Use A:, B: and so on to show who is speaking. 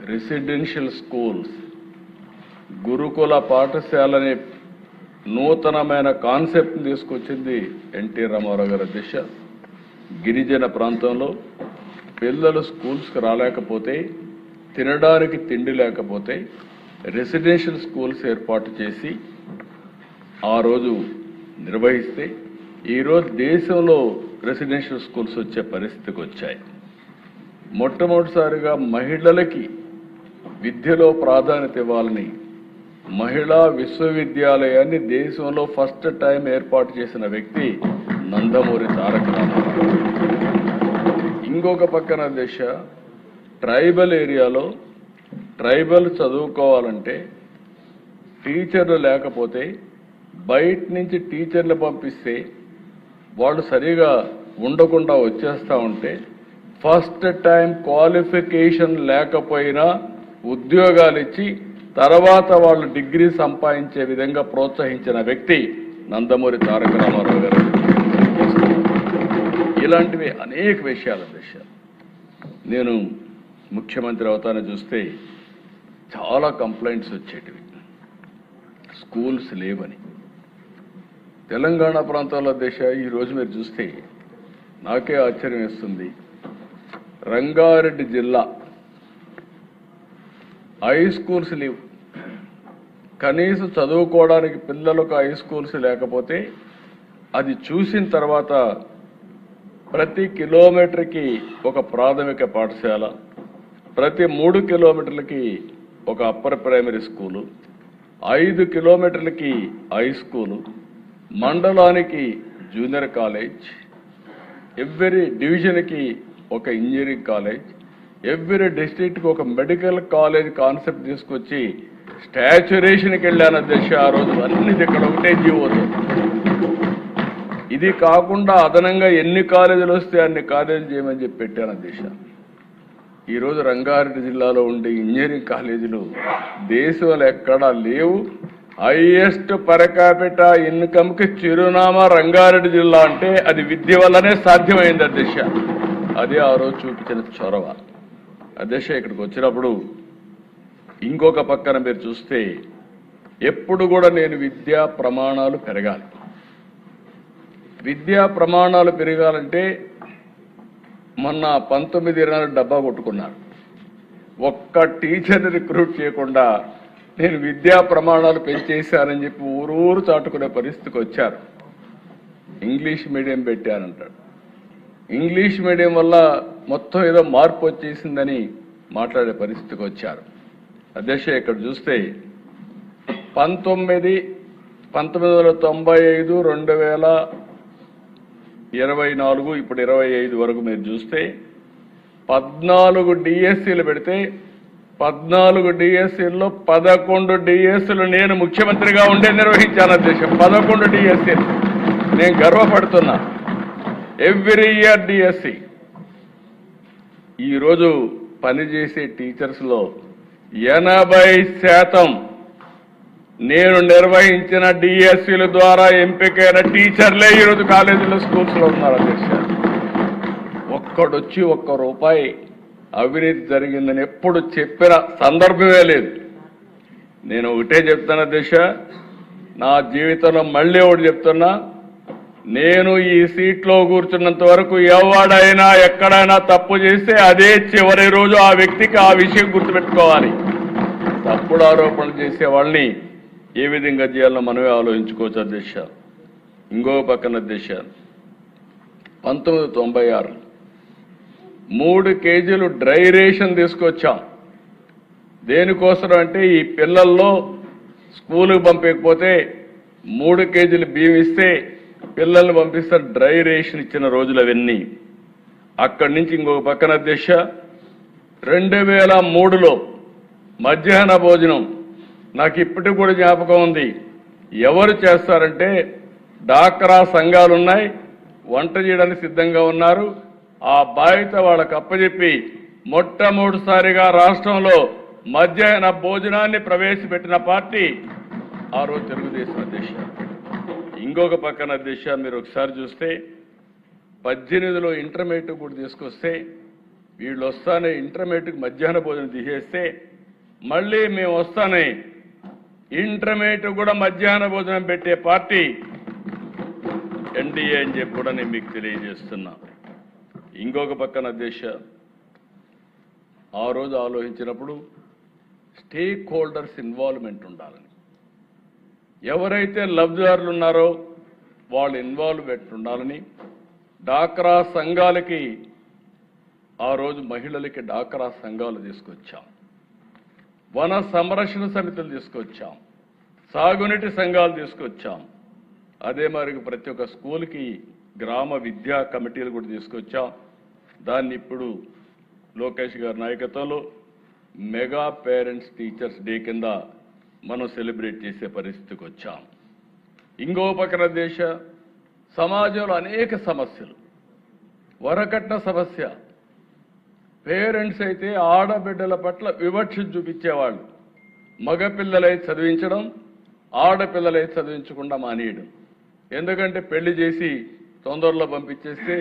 A: Residential schools గురుకుల పాఠశాలని నూతనమైన concept తీసుకొచ్చింది ఎన్టీ రామారావు గారి దిశ. గిరిజన ప్రాంతంలో పిల్లలు స్కూల్స్కి రాలేకపోతే, తినడానికి తిండి లేకపోతే రెసిడెన్షియల్ స్కూల్స్ ఏర్పాటు చేసి ఆ రోజు నిర్వహిస్తే ఈరోజు దేశంలో రెసిడెన్షియల్ స్కూల్స్ వచ్చే పరిస్థితికి వచ్చాయి. మొట్టమొదటిసారిగా మహిళలకి విద్యలో ప్రాధాన్యత ఇవ్వాలని మహిళా విశ్వవిద్యాలయాన్ని దేశంలో ఫస్ట్ టైం ఏర్పాటు చేసిన వ్యక్తి నందమూరి తారక రామారావు. ఇంకొక పక్కన దిశ ట్రైబల్ ఏరియాలో ట్రైబల్ చదువుకోవాలంటే టీచర్లు లేకపోతే బయట నుంచి టీచర్లు పంపిస్తే వాళ్ళు సరిగా ఉండకుండా వచ్చేస్తూ ఉంటే ఫస్ట్ టైం క్వాలిఫికేషన్ లేకపోయినా ఉద్యోగాలు ఇచ్చి తర్వాత వాళ్ళు డిగ్రీ సంపాదించే విధంగా ప్రోత్సహించిన వ్యక్తి నందమూరి తారక రామారావు గారు. ఇలాంటివి అనేక విషయాల దిశ నేను ముఖ్యమంత్రి అవుతానని చూస్తే చాలా కంప్లైంట్స్ వచ్చేటివి, స్కూల్స్ లేవని. తెలంగాణ ప్రాంతాల దిశ ఈరోజు మీరు చూస్తే నాకే ఆశ్చర్యం వేస్తుంది. రంగారెడ్డి జిల్లా హై స్కూల్స్ లేవు, కనీసం చదువుకోవడానికి పిల్లలకు హై స్కూల్స్ లేకపోతే అది చూసిన తర్వాత ప్రతి కిలోమీటర్కి ఒక ప్రాథమిక పాఠశాల, ప్రతి 3 కిలోమీటర్లకి ఒక అప్పర్ ప్రైమరీ స్కూలు, 5 కిలోమీటర్లకి హై స్కూలు, మండలానికి జూనియర్ కాలేజ్, ఎవ్రీ డివిజన్కి ఒక ఇంజనీరింగ్ కాలేజ్, ఎవ్రీ డిస్ట్రిక్ట్కి ఒక మెడికల్ కాలేజ్ కాన్సెప్ట్ తీసుకొచ్చి స్టాచ్యురేషన్కి వెళ్ళాను అధ్యక్ష. ఆ రోజు అన్ని ఇక్కడ ఒకటే జీవోతో. ఇది కాకుండా అదనంగా ఎన్ని కాలేజీలు వస్తే అన్ని కాలేజీలు చేయమని చెప్పి పెట్టాను అధ్యక్ష. ఈరోజు రంగారెడ్డి జిల్లాలో ఉండే ఇంజనీరింగ్ కాలేజీలు దేశంలో ఎక్కడా లేవు. హైయెస్ట్ పర్ క్యాపిటా ఇన్కమ్కి చిరునామా రంగారెడ్డి జిల్లా అంటే అది విద్య వల్లనే సాధ్యమైంది అధ్యక్ష. అదే ఆ రోజు చూపించిన చొరవ అధ్యక్ష. ఇక్కడికి వచ్చినప్పుడు ఇంకొక పక్కన మీరు చూస్తే ఎప్పుడు కూడా నేను విద్యా ప్రమాణాలు పెరగాలి, విద్యా ప్రమాణాలు పెరగాలంటే మొన్న 19-20 డబ్బా కొట్టుకున్నారు. ఒక్క టీచర్ని రిక్రూట్ చేయకుండా నేను విద్యా ప్రమాణాలు పెంచేశానని చెప్పి ఊరూరు చాటుకునే పరిస్థితికి వచ్చారు. ఇంగ్లీష్ మీడియం పెట్టానంటాడు. ఇంగ్లీష్ మీడియం వల్ల మొత్తం ఏదో మార్పు వచ్చేసిందని మాట్లాడే పరిస్థితికి వచ్చారు అధ్యక్ష. ఇక్కడ చూస్తే 1995, 2024 ఇప్పుడు 25 వరకు మీరు చూస్తే 14 డిఎస్సీలు పెడితే 14 డిఎస్సీల్లో 11 డిఎస్సీలు నేను ముఖ్యమంత్రిగా ఉండే నిర్వహించాను అధ్యక్ష. 11 డిఎస్సీలు నేను గర్వపడుతున్నా. Every year DSC. ఈరోజు పనిచేసే టీచర్స్లో 80% నేను నిర్వహించిన డిఎస్సీల ద్వారా ఎంపికైన టీచర్లే ఈరోజు కాలేజీలో స్కూల్స్లో ఉన్నారు అధ్యక్ష. ఒక్కడొచ్చి ₹1 అవినీతి జరిగిందని ఎప్పుడు చెప్పిన సందర్భమే లేదు. నేను ఒకటే చెప్తాను అధ్యక్ష, నా జీవితంలో మళ్ళీ ఒకటి చెప్తున్నా, నేను ఈ సీట్లో కూర్చున్నంత వరకు ఎవడైనా ఎక్కడైనా తప్పు చేస్తే అదే చివరి రోజు ఆ వ్యక్తికి ఆ విషయం గుర్తుపెట్టుకోవాలి. తప్పుడు ఆరోపణలు చేసే వాళ్ళని ఏ విధంగా చేయాలో మనమే ఆలోచించుకోవచ్చు అధ్యక్ష. ఇంకో పక్కన అధ్యక్ష 1996 3 కేజీలు డ్రై రేషన్ తీసుకొచ్చాం. దేనికోసం అంటే ఈ పిల్లల్లో స్కూలుకు పంపకపోతే 3 కేజీలు బియ్యం ఇస్తే పిల్లల్ని పంపిస్తారు. డ్రై రేషన్ ఇచ్చిన రోజులు అవన్నీ. అక్కడి నుంచి ఇంకొక పక్కన అధ్యక్ష 2003లో మధ్యాహ్న భోజనం నాకు ఇప్పటికి కూడా జ్ఞాపకం ఉంది. ఎవరు చేస్తారంటే డాక్రా సంఘాలు ఉన్నాయి, వంట చేయడానికి సిద్ధంగా ఉన్నారు. ఆ బాధ్యత వాళ్ళకు అప్పచెప్పి మొట్టమొదటిసారిగా రాష్ట్రంలో మధ్యాహ్న భోజనాన్ని ప్రవేశపెట్టిన పార్టీ ఆ రోజు తెలుగుదేశం అధ్యక్ష. ఇంకొక పక్కన అధ్యక్ష మీరు ఒకసారి చూస్తే 18లో ఇంటర్మీడియట్ కూడా తీసుకొస్తే వీళ్ళు వస్తానే ఇంటర్మీడియట్కి మధ్యాహ్న భోజనం తీసేస్తే మళ్ళీ మేము వస్తానే ఇంటర్మీడియట్ కూడా మధ్యాహ్న భోజనం పెట్టే పార్టీ ఎన్డీఏ అని చెప్పి కూడా నేను మీకు తెలియజేస్తున్నా. ఇంకొక పక్కన దేశ ఆ రోజు ఆలోచించినప్పుడు స్టేక్ హోల్డర్స్ ఇన్వాల్వ్మెంట్ ఉండాలని, ఎవరైతే లబ్ధిదారులు ఉన్నారో వాళ్ళు ఇన్వాల్వ్మెంట్ ఉండాలని డాక్రా సంఘాలకి ఆ రోజు మహిళలకి డాక్రా సంఘాలు తీసుకొచ్చాం, వన సంరక్షణ సమితులు తీసుకొచ్చాం, సాగునీటి సంఘాలు తీసుకొచ్చాం. అదే మరి ప్రతి ఒక్క స్కూల్కి గ్రామ విద్యా కమిటీలు కూడా తీసుకొచ్చాం. దాన్ని ఇప్పుడు లోకేష్ గారి నాయకత్వంలో మెగా పేరెంట్స్ టీచర్స్ డే కింద మనం సెలబ్రేట్ చేసే పరిస్థితికి వచ్చాం. ఇంకో పక్కన దేశ సమాజంలో అనేక సమస్యలు, వరకట్న సమస్య, పేరెంట్స్ అయితే ఆడబిడ్డల పట్ల వివక్ష చూపించేవాళ్ళు, మగపిల్లలై చదివించడం, ఆడపిల్లలై చదివించకుండా మానేయడం. ఎందుకంటే పెళ్లి చేసి తొందరలో పంపించేస్తే